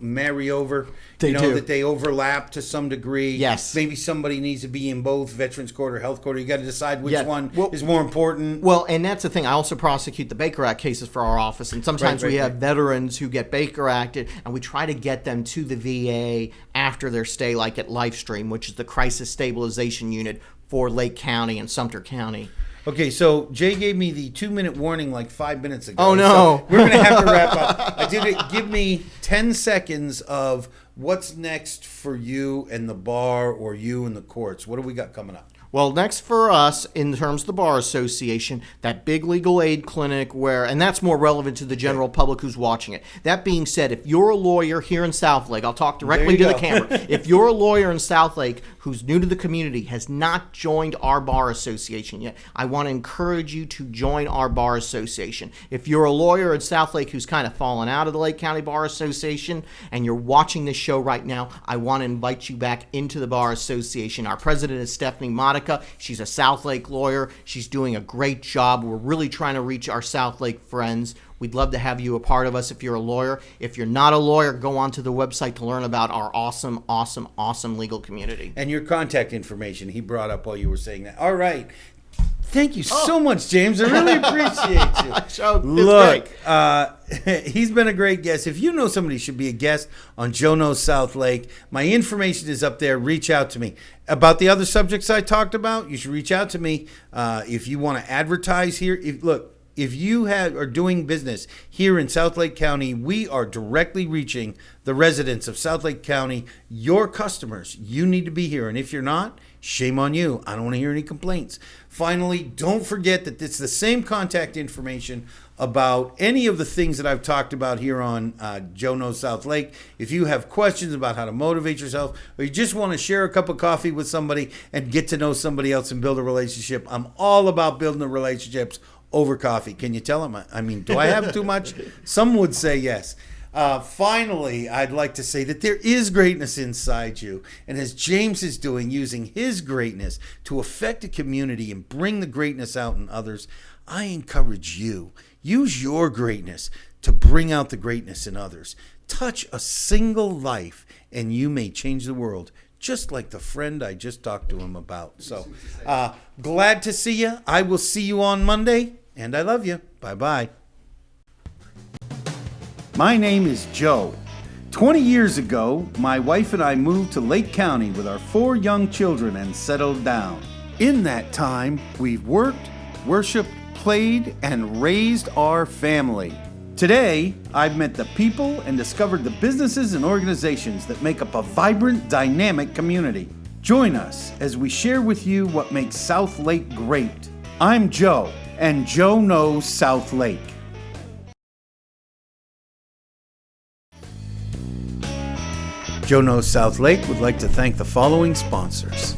marry over? They do. That they overlap to some degree. Yes. Maybe somebody needs to be in both Veterans Court or Health Court. You got to decide which one is more important. Well, and that's the thing. I also prosecute the Baker Act cases for our office, and sometimes we have veterans who get Baker Acted, and we try to get them to the VA after their stay, like at LifeStream, which is the crisis stabilization unit for Lake County and Sumter County. Okay, so Jay gave me the 2-minute warning like 5 minutes ago. Oh, no. So we're going to have to wrap up. Give me 10 seconds of what's next for you and the bar or you and the courts. What do we got coming up? Well, next for us, in terms of the Bar Association, that big legal aid clinic and that's more relevant to the general public who's watching it. That being said, if you're a lawyer here in Southlake, I'll talk directly to the camera. If you're a lawyer in Southlake who's new to the community, has not joined our Bar Association yet, I want to encourage you to join our Bar Association. If you're a lawyer in Southlake who's kind of fallen out of the Lake County Bar Association and you're watching this show right now, I want to invite you back into the Bar Association. Our president is Stephanie Modica. She's a Southlake lawyer. She's doing a great job. We're really trying to reach our Southlake friends. We'd love to have you a part of us if you're a lawyer. If you're not a lawyer, go onto the website to learn about our awesome, awesome, awesome legal community. And your contact information, he brought up while you were saying that. All right. Thank you so much, James. I really appreciate you. Look, he's been a great guest. If you know somebody should be a guest on Joe Knows Southlake, my information is up there. Reach out to me. About the other subjects I talked about, you should reach out to me if you want to advertise here. Look, if you are doing business here in South Lake County, we are directly reaching the residents of South Lake County, your customers. You need to be here. And if you're not, shame on you. I don't want to hear any complaints. Finally, don't forget that it's the same contact information about any of the things that I've talked about here on Joe Knows South Lake. If you have questions about how to motivate yourself, or you just want to share a cup of coffee with somebody and get to know somebody else and build a relationship, I'm all about building the relationships over coffee. Can you tell them? I mean, do I have too much? Some would say yes. Finally, I'd like to say that there is greatness inside you. And as James is doing, using his greatness to affect a community and bring the greatness out in others, I encourage you, use your greatness to bring out the greatness in others. Touch a single life and you may change the world, just like the friend I just talked to him about. So glad to see you. I will see you on Monday, and I love you. Bye-bye. My name is Joe. 20 years ago, my wife and I moved to Lake County with our 4 young children and settled down. In that time, we've worked, worshiped, played, and raised our family. Today, I've met the people and discovered the businesses and organizations that make up a vibrant, dynamic community. Join us as we share with you what makes South Lake great. I'm Joe, and Joe Knows South Lake. Joe Knows South Lake would like to thank the following sponsors: